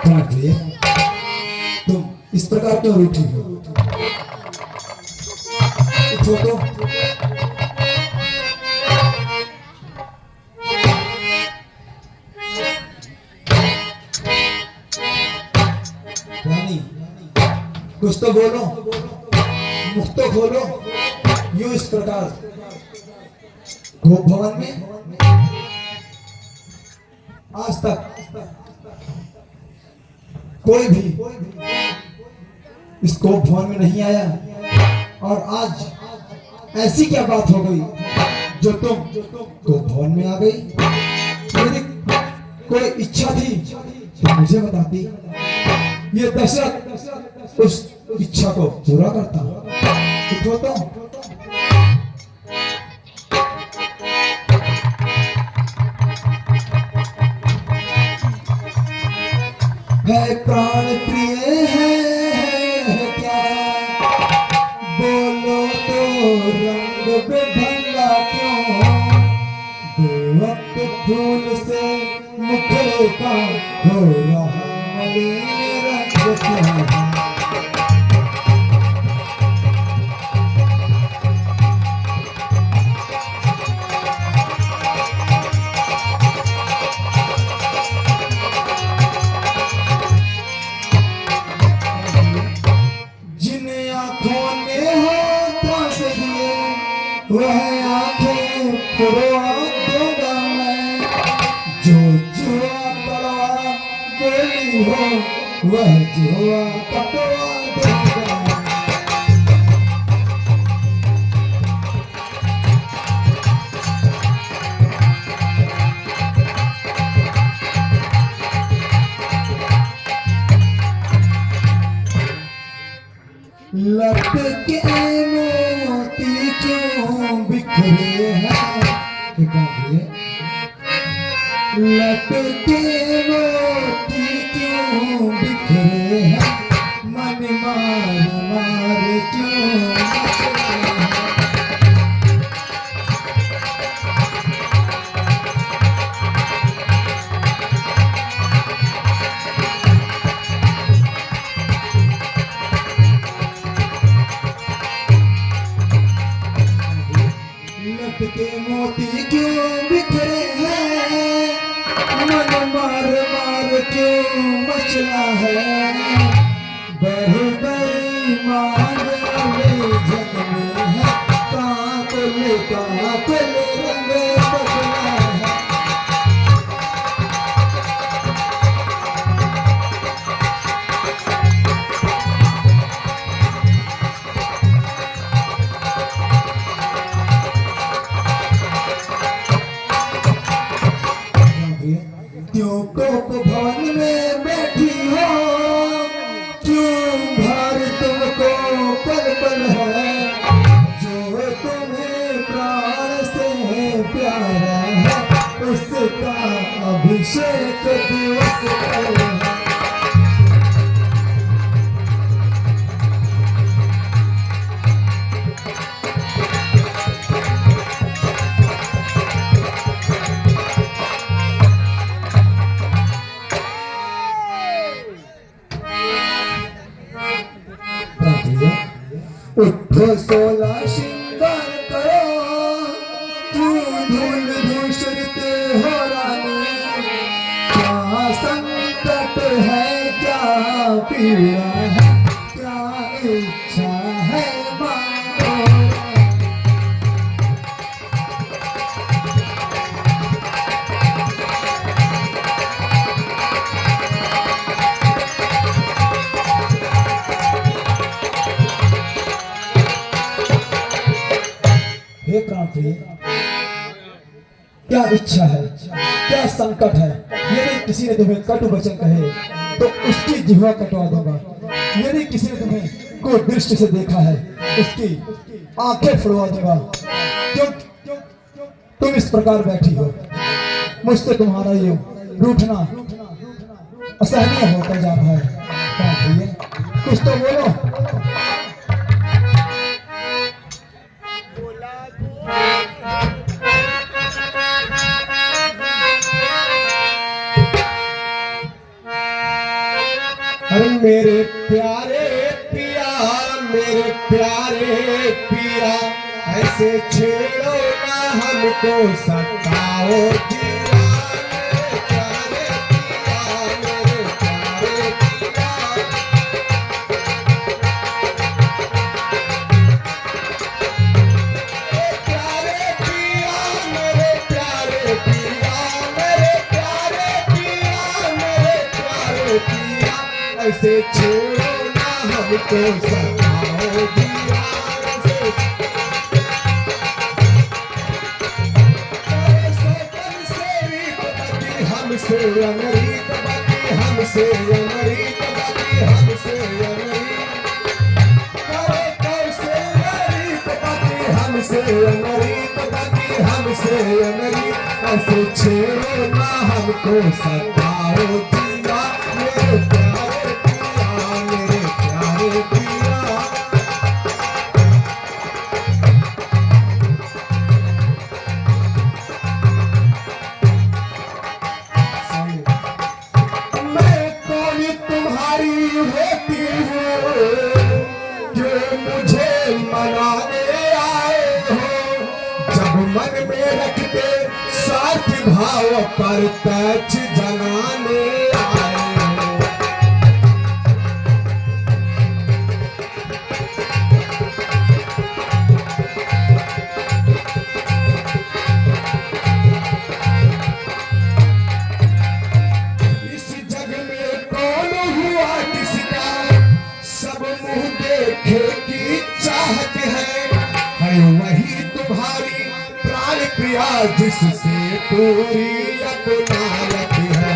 प्रिय, तुम इस प्रकार क्यों रूठी हो? उठो तो। रानी, कुछ तो बोलो, मुख तो खोलो। यूं इस प्रकार गोप भवन में आज तक कोई भी इस गोप भवन में नहीं आया, और आज ऐसी क्या बात हो गई जो तुम गोप भवन में आ गई? यदि कोई इच्छा थी तो मुझे बताती, ये दशरथ उस इच्छा को पूरा करता। उठो तो। है प्राण प्रिय है क्या, बोलो तो रंग बेढंगा क्यों? बेवक्त फूल से मुखड़े का हो रहा मलिन रंग क्यों? वह आंखें पुरवा दूंगा मैं, जो जुआ कड़वा बोली हो वह जुआ कटवा दूंगा। लटके मोती क्यों बिखरे हैं? लटके मोती क्यों बिखरे हैं? मन मार मार क्यों बिखरे हैं? लटके मोती क्यों बिखरे हैं? मन मार मार क्यों मचला है? बढ़ गई मांग जन्मे है, कातल कातल रंग बदला है। क्यों गोप भवन में बैठी हो? क्यों भार तुमको पल पल है? जो तुम्हें प्राण से प्यारा है, उसका अभिषेक दिवस कल है। उठो 16 श्रृंगार करो, क्यों धूल धूसरते हो रानी? क्या संकट है, क्या पीड़ा है, क्या इच्छा है मानो? हे प्राण प्रिय, क्या इच्छा है, क्या संकट है? यदि किसी ने तुम्हें कटु वचन कहे तो उसकी जिह्वा कटवा दूंगा। यदि किसी ने तुम्हें कुदृष्टि से देखा है, उसकी आंखें फुड़वा दूंगा। क्यों तुम इस प्रकार बैठी हो? मुझसे तुम्हारा ये रूठना असहनीय होता जा रहा है। प्राण प्रिय, कुछ तो बोलो। अरे मेरे प्यारे पिया, मेरे प्यारे पिया, ऐसे छेड़ो ना हमको सताओ जिया। मेरे प्यारे पिया, मेरे प्यारे पिया, प्यारे पिया, मेरे प्यारे पिया, मेरे प्यारे पिया, मेरे प्यारे पिया, ऐसे छेड़ो ना हमको सताओ जिया। हमसे अमृत बदी, हमसे अमृत बदी, हमसे कैसे अमृत बदी, हमसे अमृत बदी, हमसे अमृत, ऐसे छेड़ो ना हमको सताओ जिया। मेरे प्यारे पिया, मेरे प्यारे पिया, मैं कौन तुम्हारी होती हूँ जो मुझे मनाने आए हो। जब मन में रखते स्वार्थ भाव पर तच जनाने आए हो। इस जग में कौन हुआ किसका, सब मुंह देखे की चाहत है वही तुम्हारी प्राण प्रिया जिससे पूरी अपनायत है।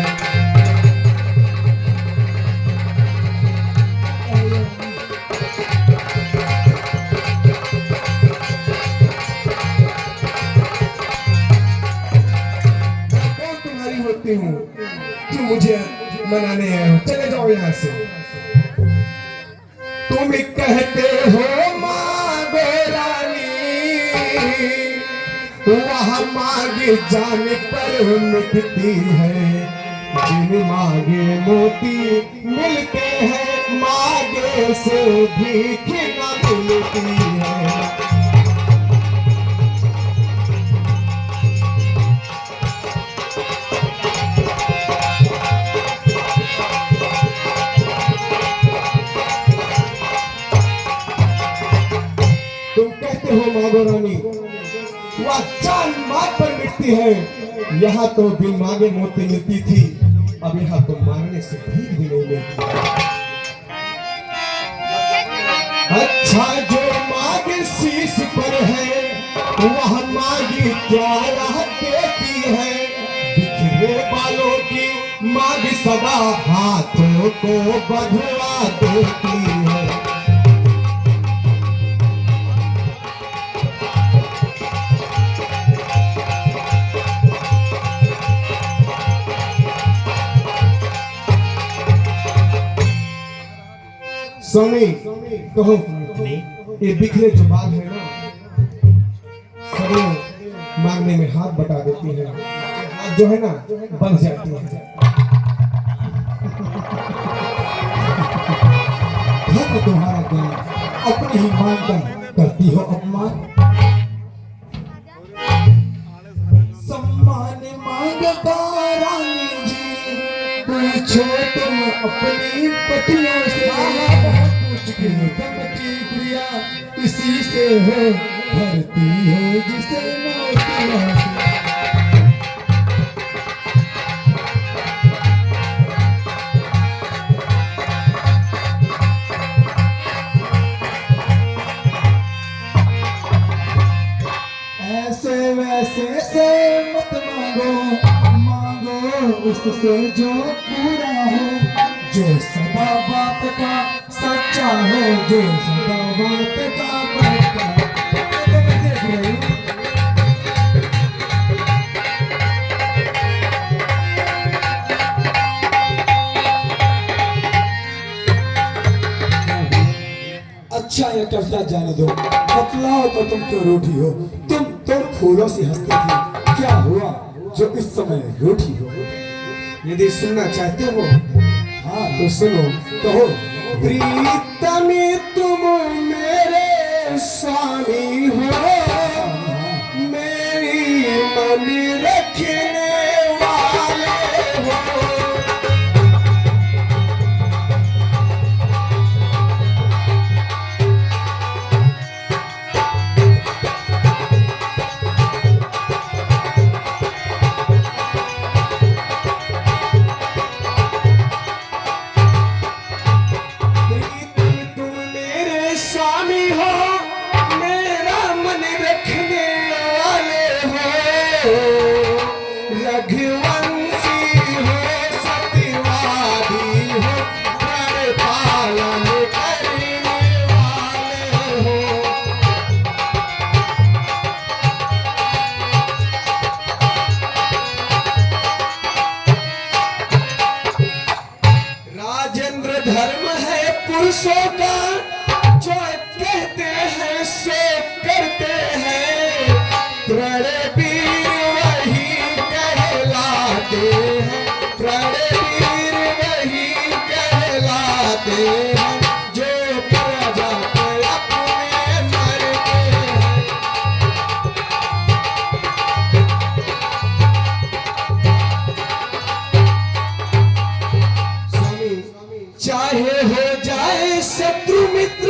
मैं कौन तुम्हारी होती हूँ जो मुझे मनाने आए हो, चले जाओ यहाँ से। तुम कहते हो मांगो रानी, वह मांगे जाने पर मिटती है। जिन मांगे मोती मिलते हैं, मांगे से भीख न मिलती है। तुम कहते हो मांगो रानी, वह जान मांग पर मिटती है। यहाँ तो बिन मांगे मोती मिलती थी, अब यहाँ तो मांगने से भीख भी नहीं मिलती। अच्छा जो मांगे शीश पर है, वह मांगी क्या राह देती है। बिखरे बालों की मांग सदा हाथों को बधवा देती है। स्वामी कहो, ये बिखरे जो बाल है ना, सभी मांगने में हाथ बटा देती है, हाथ जो है ना बंध जाती है। धर्म तुम्हारा ज्ञान, अपनी ही मानता करती हो अपमान। सम्मान मांगता रानी जी, पूछो तुम अपनी पतियों से। पूछ के धन की प्रिया इसी से है, भरती हो जिसे मोतियों से। ऐसे वैसे से मत मांगो, मांगो उससे जो पूरा हो, जो सदा बात का सच्चा हो, जो सदा बात का पक्का। देख रही हूँ अच्छा ये करता जाने दो, बतलाओ तो तुम क्यों रूठी हो। तुम फूलों से हंसती थी, क्या हुआ जो इस समय रूठी हो। यदि सुनना चाहते हो हाँ तो सुनो, कहो। प्रीतम तुम मेरे स्वामी हो, मेरी मन रखने वाले हो। प्रीतम तुम मेरे स्वामी हो, मेरा मन रखने वाले हो। रघुवंशी हो, सत्यवादी हो, प्रण पालन करने वाले हो। राजेंद्र धर्म है पुरुषों का, जो कहते हैं सो करते हैं। प्रणवीर वही कहलाते हैं, प्रणवीर वही कहलाते हैं, जो प्रजा के अपने मरते हैं। स्वामी, चाहे हो जाए शत्रु मित्र,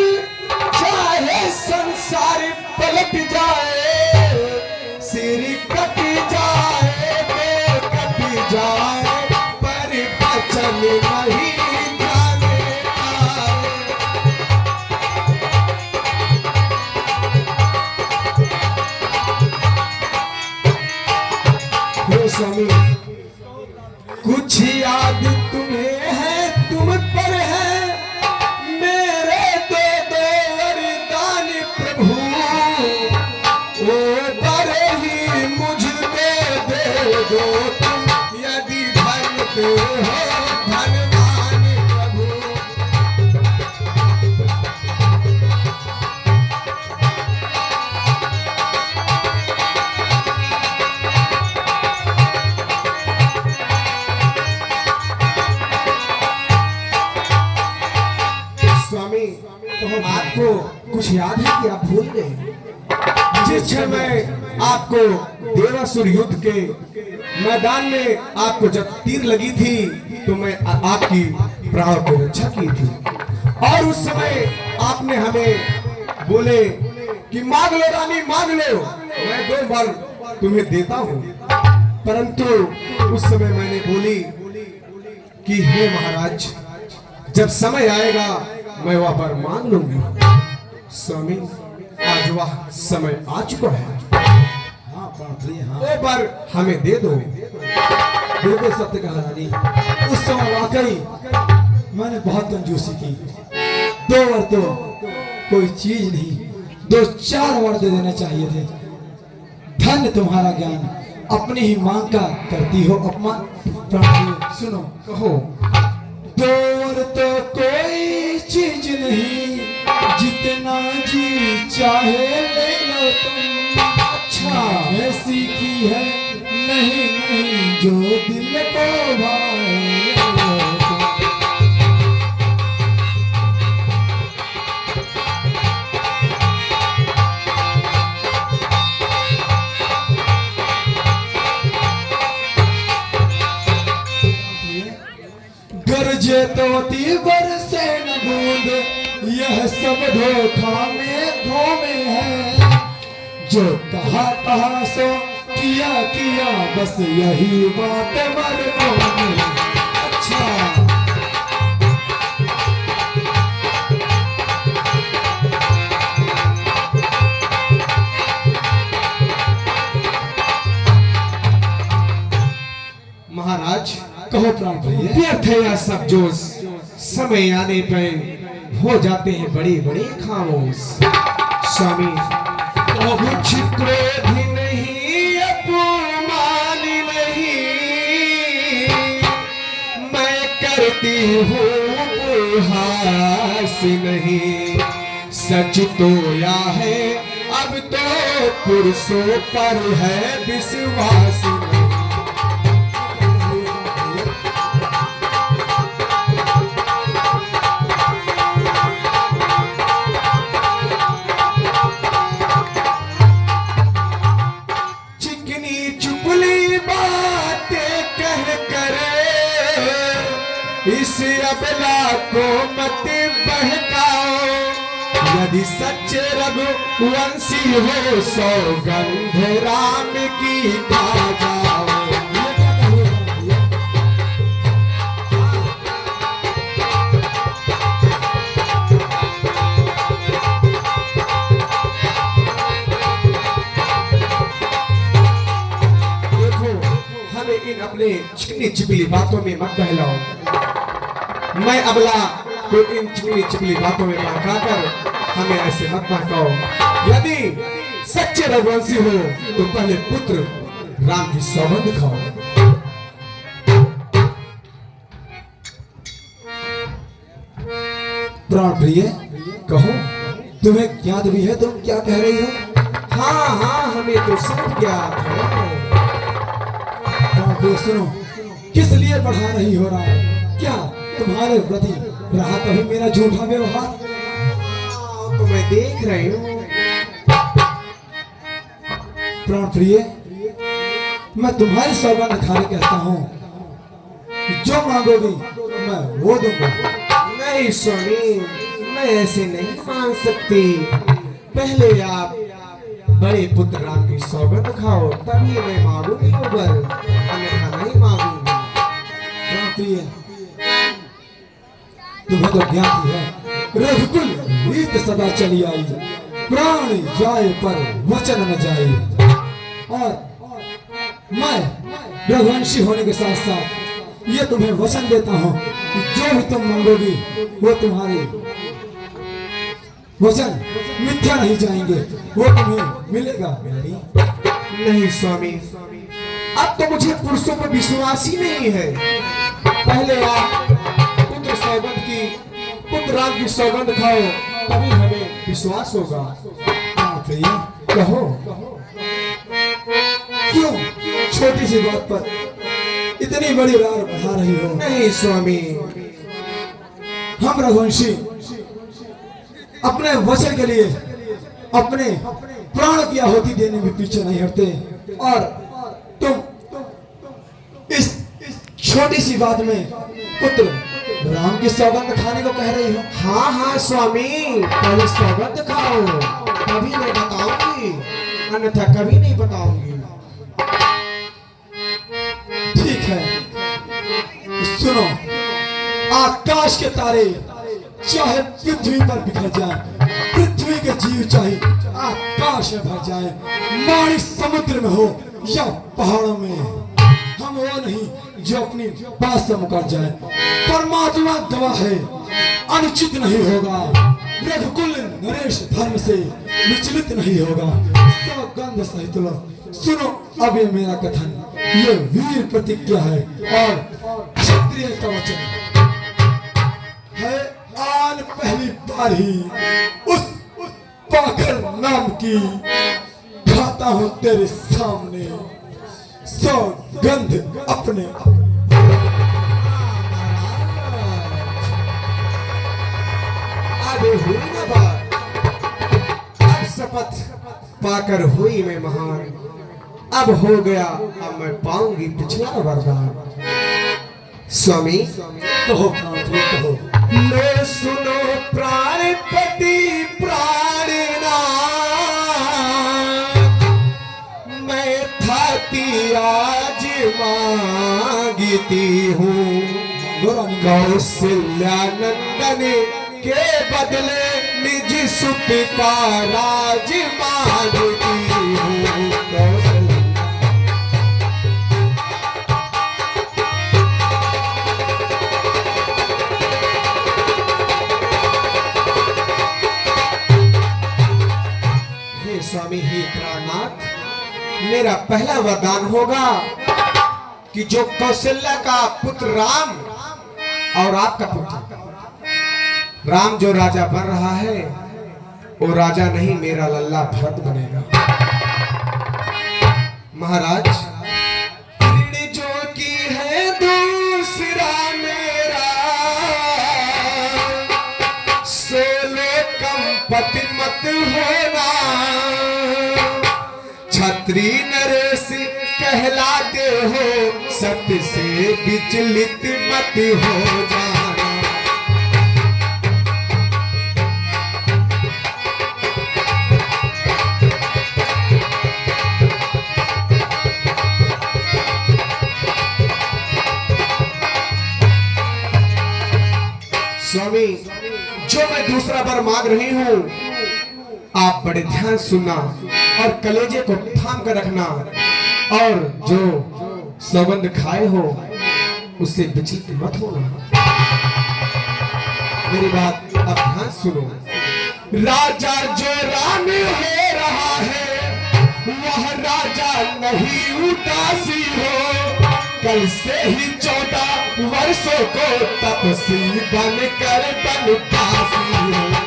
चाहे संसार पलट जाए, सिर कट जाए तो कट जाए, पर वचन नहीं जाने पाए। हे स्वामी, कुछ याद तुम्हें है, तुम पर है मेरे दो दो वरदान प्रभु। ओ बड़े ही मुझको दे दो तुम, यदि भक्त हो धनवान प्रभु। स्वामी, तो आपको कुछ याद है कि आप भूल गए? जिस क्षण में आपको देवासुर युद्ध के मैदान में आपको जब तीर लगी थी, तो मैं आपकी प्राण की रक्षा की थी। और उस समय आपने हमें बोले कि मांग लो रानी, मांग लो, मैं 2 बार तुम्हें देता हूं। परंतु उस समय मैंने बोली कि हे महाराज, जब समय आएगा मैं वह वर मांग लूंगी। स्वामी, आज वह समय आ चुका है, हाँ प्राण हाँ। वो वर हमें दे दो। बिल्कुल सत्य कहा रानी, उस समय वाकई मैंने बहुत कंजूसी की। 2 वर तो कोई चीज नहीं, 2-4 वर दे देने चाहिए थे। धन्य तुम्हारा ज्ञान, अपनी ही मांग का करती हो अपमान। प्राण सुनो, कहो। 2 वर तो कोई चीज नहीं, जितना जी चाहे ले लो तुम। अच्छा है सीखी है, नहीं नहीं जो दिल को भाए ले लो तुम। गरजे तो तीवर से न बूंद, यह सब धोखा में घूमे है। जो कहा सो किया किया, बस यही बात मरने में। अच्छा महाराज, कहो प्राण प्रिय। व्यर्थ है यह सब जो समय आने पर हो जाते हैं बड़े बड़े खामोश। स्वामी, कुछ क्रोध नहीं, अपमान नहीं, मैं करती हूँ उपहास नहीं। सच तो या है, अब तो पुरुषों पर है विश्वास नहीं। इस अबला को मत बहकाओ, यदि सच्चे रघुवंशी हो सौगंध राम की खा जाओ। इन अपने चिकनी चिपली बातों में मत बहलाओ। मैं अबला को इन चिकनी चिपली बातों में बहकाकर हमें ऐसे मत बहकाओ। यदि सच्चे रघुवंशी हो तो पहले पुत्र राम की सौगंध खाओ। प्राण प्रिय, कहो। तुम्हें ज्ञात भी है तुम क्या कह रही हो? हाँ हाँ, हमें तो सब ज्ञात है। प्राण सुनो, किस लिए बढ़ा रही हो रहा है? क्या तुम्हारे प्रति रहा कभी मेरा झूठा व्यवहार? तो मैं देख रही हूँ। प्राण प्रिय, मैं तुम्हारी सौगंध खाने कहता हूँ, जो मांगोगी मैं वो दूंगा। नहीं स्वामी, मैं ऐसे नहीं मांग सकती। पहले आप बड़े पुत्र राम की सौगंध खाओ, तभी मैं मांगूंगी ऊपर, अन्यथा नहीं मांगूंगी। प्राण प्रिय, तुम्हें तो ज्ञात ही है, रघुकुल रीत सदा चली आई, प्राण जाए पर वचन न जाए। और मैं रघुवंशी होने के साथ साथ ये तुम्हें वचन देता हूँ कि जो भी तुम मांगोगी वो तुम्हारे वचन मिथ्या नहीं जाएंगे, वो तुम्हें मिलेगा। नहीं स्वामी, अब तो मुझे पुरुषों पर विश्वास ही नहीं है। पहले आप पुत्र सौगंध की, पुत्र राम की सौगंध खाओ, तभी हमें विश्वास होगा। कहो, क्यों छोटी सी बात पर इतनी बड़ी रार बढ़ा रही हो? नहीं स्वामी, हम रघुवंशी अपने वचन के लिए अपने प्राण की आहुति देने में पीछे नहीं हटते, और तुम इस छोटी सी बात में पुत्र राम की सौगंध खाने को कह रही हो? हाँ हाँ स्वामी, पहले सौगंध खाओ, तभी मैं बताऊंगी, अन्यथा कभी नहीं बताऊंगी। ठीक है, सुनो, आकाश के तारे चाहे पृथ्वी पर बिखर जाए, पृथ्वी के जीव चाहे आकाश में भर जाए, माणिक समुद्र में हो या पहाड़ों में, हम वो नहीं जो अपनी बात से मुकर जाए। परमात्मा गवाह है, अनुचित नहीं होगा, रघुकुल नरेश धर्म से विचलित नहीं होगा। सौगंध सहित लो। सुनो, अब ये मेरा कथन, ये वीर प्रतिज्ञा है और क्षत्रिय का वचन है। आन पहली बार ही उस पाखर नाम की खाता हूं तेरे सामने, सौगंध अपने। आगे हुई ना बात, अब शपथ पाकर हुई मैं महान, अब हो गया, अब मैं पाऊंगी पिछला वरदान। स्वामी कहो कहो। लो सुनो प्राणपति प्राणनाथ, मैं थाती आज मांगती हूँ, कौशल्या नंदन के बदले निज सुत का राज मांगती हूँ। हे स्वामी, हे प्राणनाथ, मेरा पहला वरदान होगा कि जो कौशल्या का पुत्र राम और आपका पुत्र राम जो राजा बन रहा है, वो राजा नहीं, मेरा लल्ला भरत बनेगा। महाराज, ऋण जो की है दूसरा मेरा, सोलो कंपति मत होना, छत्री नरेश कहलाते कहलाते हो, सत्य से विचलित मत हो जाना। स्वामी, जो मैं दूसरा वर मांग रही हूँ, आप बड़े ध्यान सुनना और कलेजे को थाम कर रखना, और जो सौगंध खाए हो उससे विचलित मत होना। मेरी बात अब ध्यान सुनो। राजा जो रानी हो रहा है, वह राजा नहीं उदासी हो। कल से ही 14 वर्षों को तपसी बनकर बनवासी हो।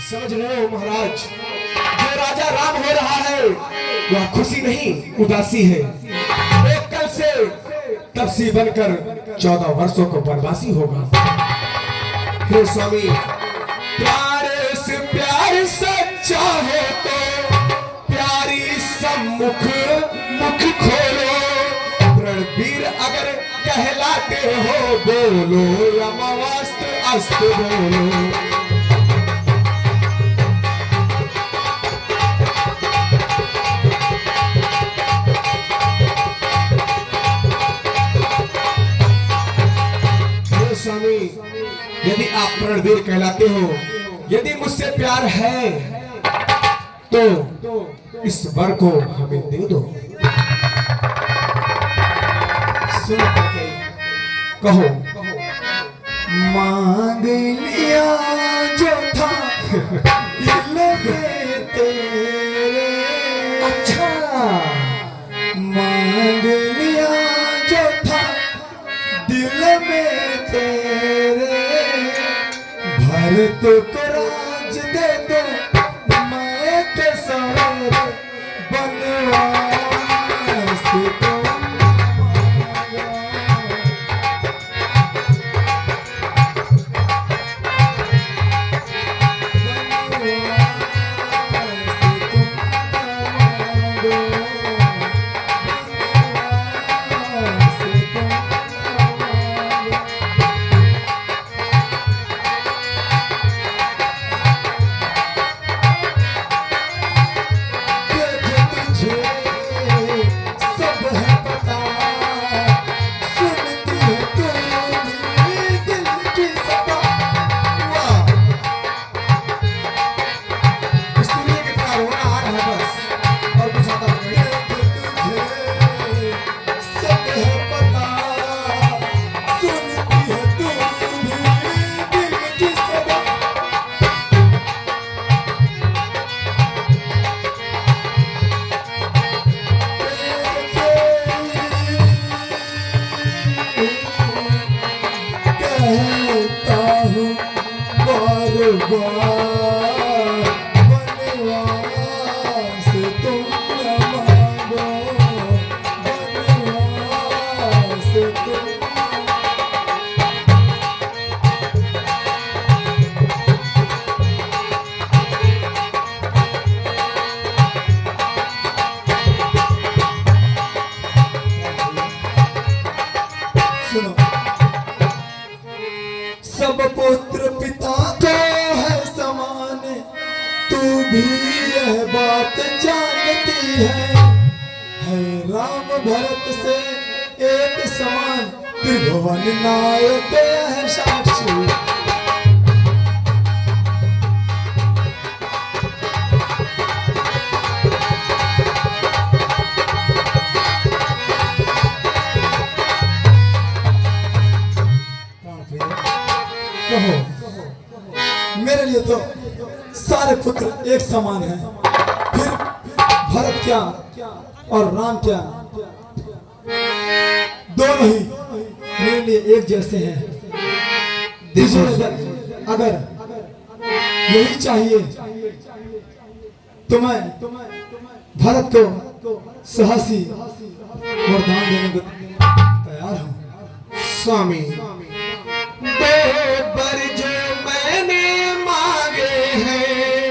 समझ रहे हो महाराज, जो राजा राम हो रहा है वह खुशी नहीं उदासी है। एक कल से तपसी बनकर 14 वर्षों को वनवासी होगा। हे स्वामी, प्यारे से प्यार सच्चा हो तो प्यारी सम्मुख मुख खोलो। रणबीर अगर कहलाते हो, बोलो यमवस्त्र अस्त्र बोलो। स्वामी, यदि आप रणवीर कहलाते हो, यदि मुझसे प्यार है तो इस वर को हमें दे दो। सुनो कहो। मांग लिया जो था दिल में तेरे। अच्छा, मांग लिया जो था दिल में तेरे। भरत को राज दे दो, मैं के सवेरे बनवास को सब पुत्र पिता को है समान, तू भी यह बात जानती है राम भरत से एक समान, त्रिभुवन नायक है साक्षी। मेरे लिए तो सारे पुत्र एक समान हैं, फिर भरत क्या और राम क्या, दोनों ही मेरे लिए एक जैसे हैं। अगर यही चाहिए तो मैं भरत को साहसी वरदान देने को तैयार हूँ। स्वामी, दो बर जो मैंने मांगे हैं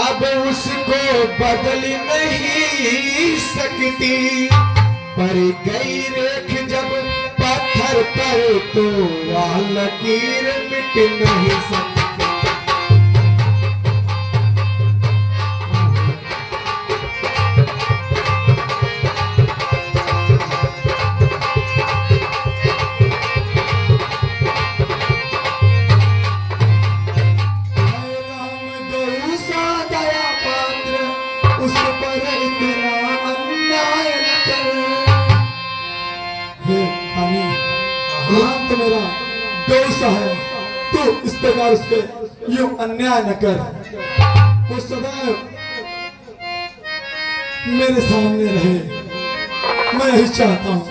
अब उसको बदल नहीं सकती, पर गई रेख जब पत्थर पर तो वह लकीर मिट नहीं सकती। राम गौ सा दया पात्र, उस पर इतना अन्याय न कर। हे हनी, राम तो मेरा गौ सा है, तू इस प्रकार उस पे यूं अन्याय न कर। वो सदैव मेरे सामने रहे, मैं यही चाहता हूँ।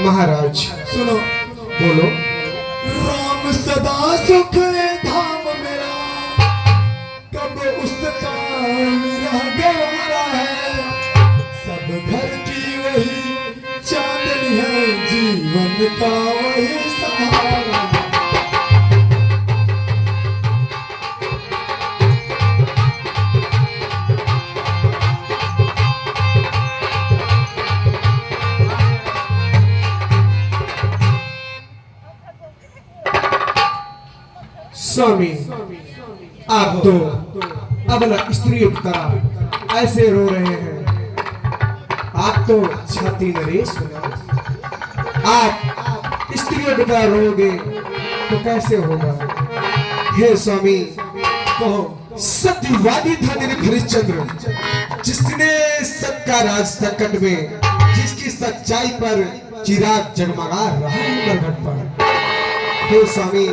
महाराज सुनो, बोलो। राम सदा सुख धाम मेरा, कब उसका मेरा गवारा है। सब घर की वही चांदनी है, जीवन का वही सहारा। स्वामी, आप तो अबला स्त्री की तरह ऐसे रो रहे हैं। आप तो छाती नरेश बना, आप स्त्रियों की तरह रोगे तो कैसे होगा? हे स्वामी, कहो, सत्यवादी था निर्भय हरिश्चंद्र, जिसने सबका राज संकट में, जिसकी सच्चाई पर चिराग जगमगा रहा है मरघट पर। हे स्वामी,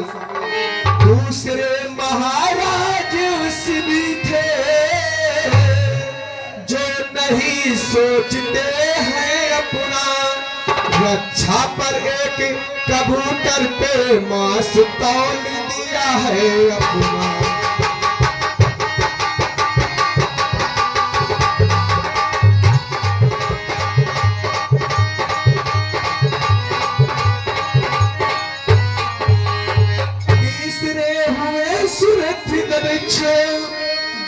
दूसरे महाराज उस भी थे जो नहीं सोचते हैं अपना, रक्षा पर एक कबूतर पे मांस तौल दिया है अपना।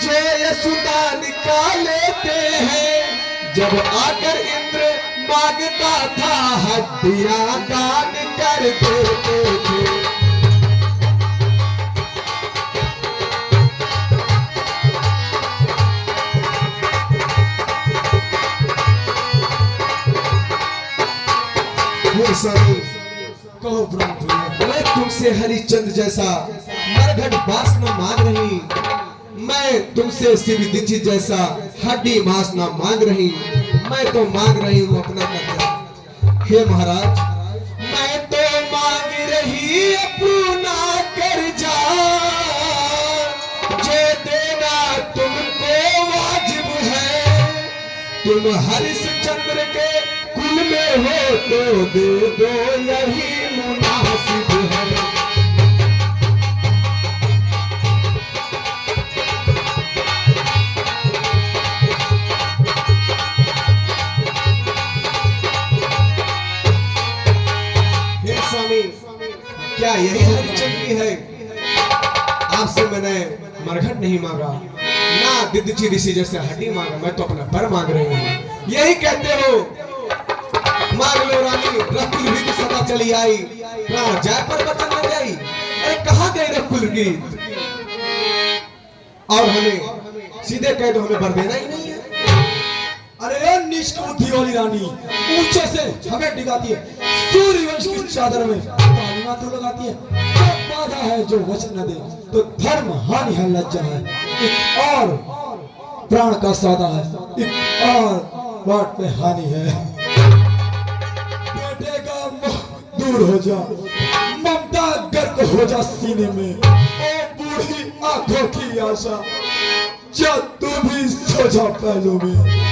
जो यशुदा निकालेते हैं, जब आकर इंद्र मांगता था हड्डियां दान कर देते थे। स्वामी, कहो ब्रह्म, मैं तुमसे हरिश्चंद्र जैसा मरघट बास न मांग रही, मैं तुमसे शिव दीक्षित जैसा हड्डी मांस न मांग रही, मैं तो मांग रही हूँ अपना कर्जा। हे महाराज, मैं तो मांग रही अपना कर्जा, जो देना तुमको वाजिब है। तुम हरिश्चंद्र के कुल में हो तो दे दो, यही मुनासिब है। हे स्वामी, क्या यही हरिश्चंद्री है? आपसे मैंने मरघट नहीं मांगा, ना दिद्दची ऋषि जैसे हड्डी मांगा, मैं तो अपना पर मांग रही हूँ। यही कहते हो, मांग लो रानी, रकुल भी सदा चली आई, प्राण जाय पर वचन न जाई। अरे कहाँ गए रकुल गीत? और हमें सीधे कह दो, हमें बर देना ही नहीं है। अरे नीच बुद्धि वाली रानी, ऊंचे से हमें डिगाती है, सूर्यवंश की चादर में तालियां तो लगाती है। जो वादा है, जो वचन न दे तो धर्म हानि है, लज्जा है। एक और प्राण का सौदा है, एक और बाट पे हानि है। बेटे का मोह दूर हो जा, ममता गर्क हो जा सीने में, ओ बूढ़ी आंखों की आशा, जब तू भी सो जा पहलू में।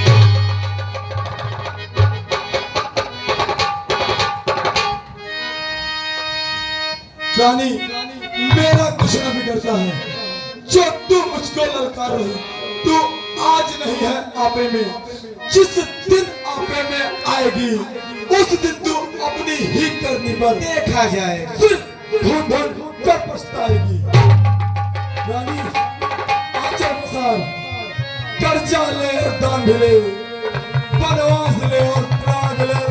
रानी, मेरा कुछ न बिगड़ता है, जो तू मुझको ललकार रही, तू आज नहीं है आपे में, जिस दिन आपे में आएगी उस दिन तू अपनी ही करनी पर देखा जाए। सिर्फ ढूंढ ढूंढ कर पछताएगी। रानी आंचल पसार, कर्जा ले और दान भी ले, वनवास ले और प्राण भी ले।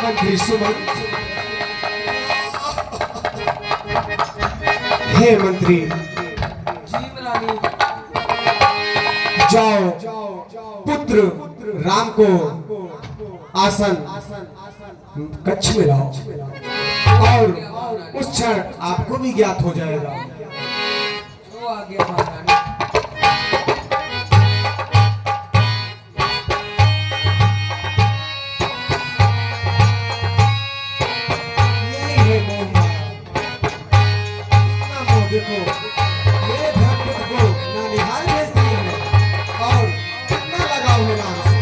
मंत्री सुमंत, हे मंत्री, जाओ पुत्र राम को आसन कक्ष में लाओ और उस क्षण आपको भी ज्ञात हो जाएगा। यही है मोह माया। इतना मोह देखो, मेरे धर्मपुत्र को नानिहाल भेज दिया है और कितना लगाव है नाम से।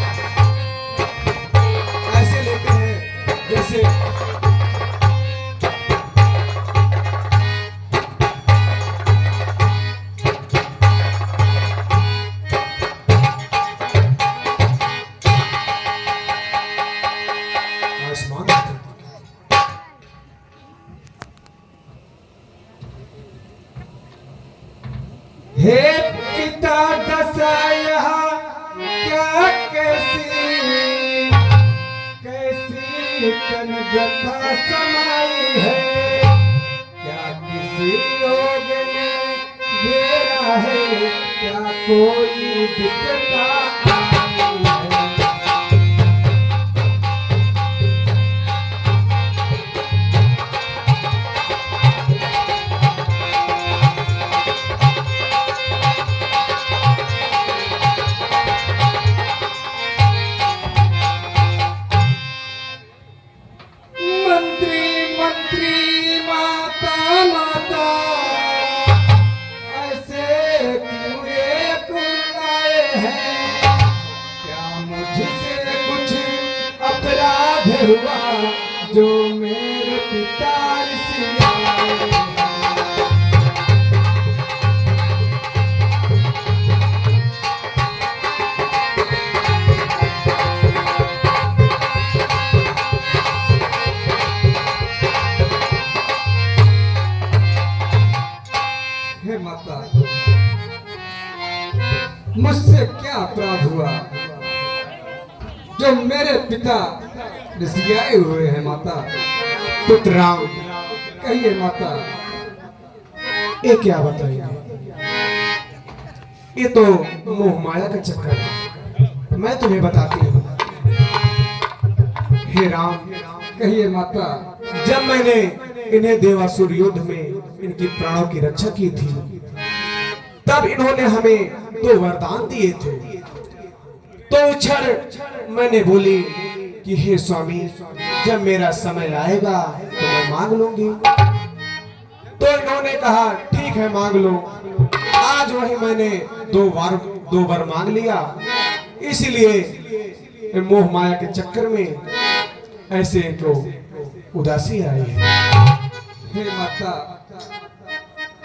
ऐसे लेते हैं जैसे आसमान। हे पिता दसाया क्या कैसी कैसी तन व्यथा समाई है, क्या किसी रोग ने घेरा है, क्या कोई दिक्कत आई है। मंत्री मंत्री माता माता ऐसे क्यों ये कुल्लाए हैं, क्या मुझसे कुछ अपराध हुआ जो मेरे पिता रिसियाए हैं। हे माता, मुझसे क्या अपराध हुआ जो मेरे पिता रिसियाए हुए हैं माता? पुत्र राम, कहिए माता। ये क्या बताइए? ये तो मोह माया का चक्कर है। मैं तुम्हें बताती हूँ। हे राम, कहिए माता। जब मैंने इन्हें देवासुर युद्ध में इनकी प्राणों की रक्षा की थी, तब इन्होंने हमें 2 वरदान दिए थे। तो उस क्षण मैंने बोली कि हे स्वामी, जब मेरा समय आएगा तो मैं मांग लूंगी। तो इन्होंने कहा ठीक है, मांग लो। आज वही मैंने 2 वर मांग लिया। इसलिए मोह माया के चक्कर में ऐसे तो उदासी आई है। हे माता,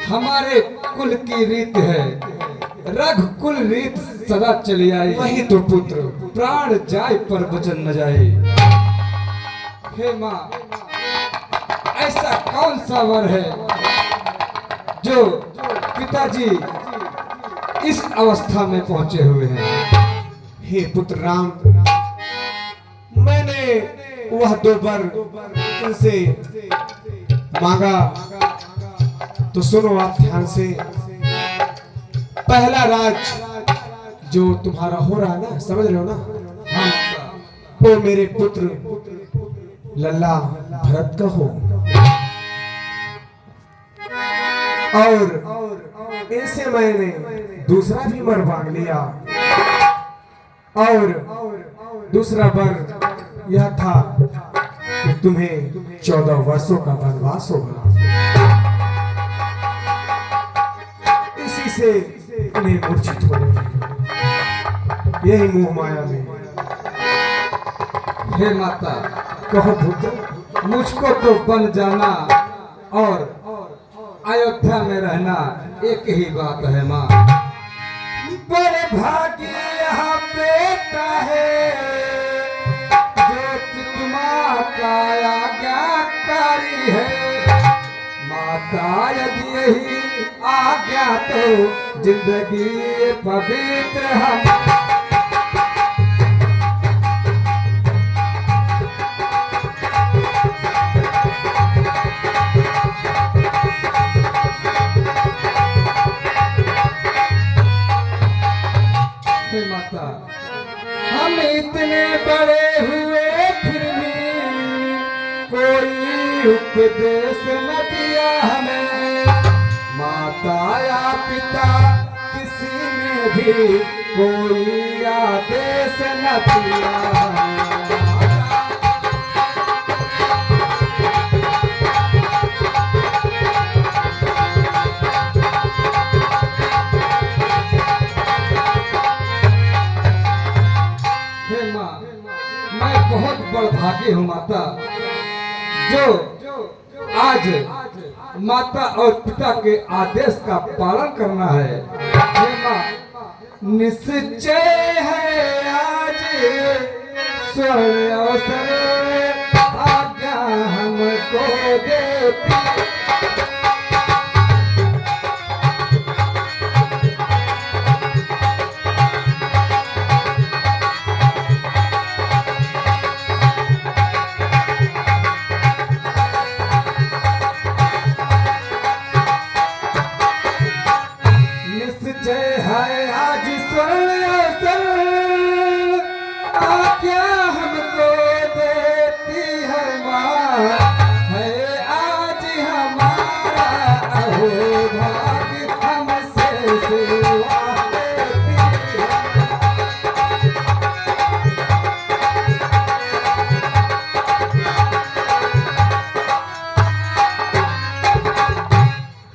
हमारे कुल की रीत है, रघुकुल रीत सदा चली आई। वही तो पुत्र, प्राण जाए पर वचन न जाए। हे माँ, ऐसा कौन सा वर है जो पिताजी इस अवस्था में पहुंचे हुए हैं? हे पुत्र राम, मैंने वह 2 वर इनसे मांगा, तो सुनो आप ध्यान से। पहला राज जो तुम्हारा हो रहा है ना, समझ रहे हो ना? हाँ माता। वो मेरे पुत्र लल्ला भरत का हो, और इनसे मैंने दूसरा भी वर मांग लिया। और दूसरा वर यह था कि तुम्हें 14 वर्षों का वनवास होगा। इसी से इन्हें मूर्छित हो गए। यही मोह माया में। हे माता, कहो पुत्र। मुझको तो बन जाना और अयोध्या में रहना एक ही बात है माँ। बड़े भाग्य यहाँ बेटा है जो पितुमा का आज्ञाकारी है। माता यदि यही आज्ञा तो जिंदगी पवित्र हम। माता, हम इतने बड़े हुए फिर भी कोई उपदेश न दिया हमें। माता या पिता किसी ने भी कोई आदेश न दिया हमें। मैं बहुत बड़भागी हूँ माता, जो आज माता और पिता के आदेश का पालन करना है। हे माँ, निश्चय है आज स्वर्ण अवसर आज्ञा हमको देती।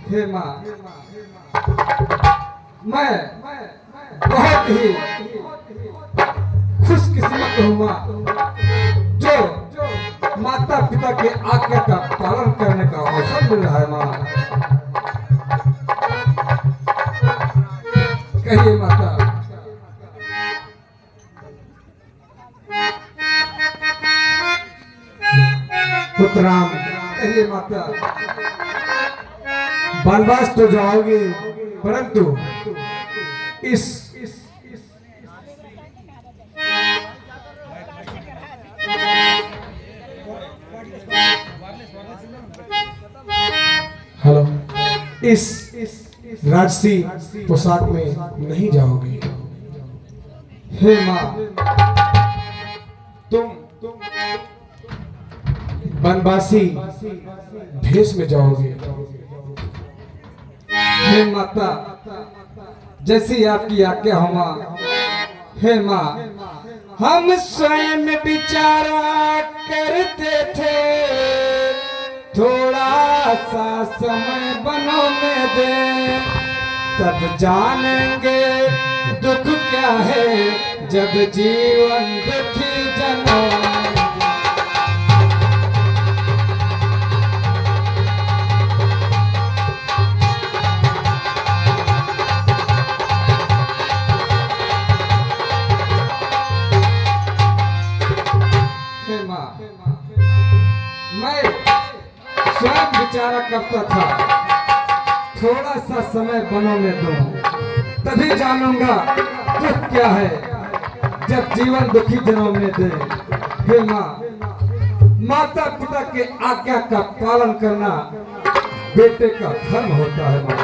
हे माँ, मैं बहुत ही खुशकिस्मत हूँ माँ, जो माता पिता के आज्ञा का पालन करने का अवसर मिल रहा है माँ। कहिए माता। पुत्राम, कहिए माता। वनवास तो जाओगे, परंतु इस हेलो इस राजसी पोशाक में नहीं जाओगे। हे माँ, तुम वनवासी भेष में जाओगे। हे माता, जैसी आपकी आज्ञा हो माँ। हे माँ, हम स्वयं विचारा करते थे थोड़ा सा समय बनों में दे, तब जानेंगे दुख क्या है जब जीवन दुखी जनों। मैं स्वयं विचारा करता था थोड़ा सा समय बनों में दो, तभी जानूंगा दुख क्या है जब जीवन दुखी जनों में दे। हे माँ, माता पिता के आज्ञा का पालन करना बेटे का धर्म होता है माँ।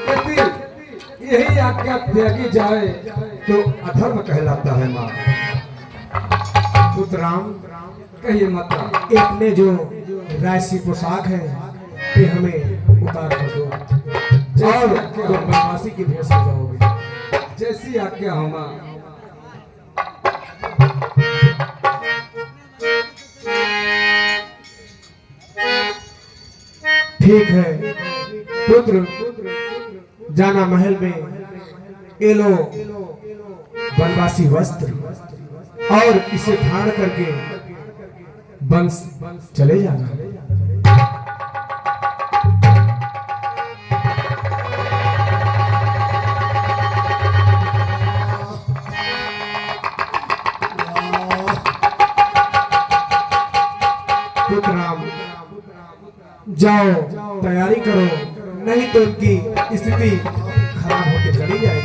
यदि यही आज्ञा त्यागी जाए तो अधर्म कहलाता है माँ। पुत्राम, कहिए माता। एक ने जो राजसी पोशाक है ये हमें उतार कर दो और तुम वनवासी की भेष में जाओगे। जैसी आज्ञा हो माँ। ठीक है पुत्र, जाना महल में ये लो वनवासी वस्त्र और इसे धारण करके वंश चले जाना। पुत्र राम जाओ तैयारी करो, नहीं तो उनकी स्थिति खराब होकर चली जाएगी।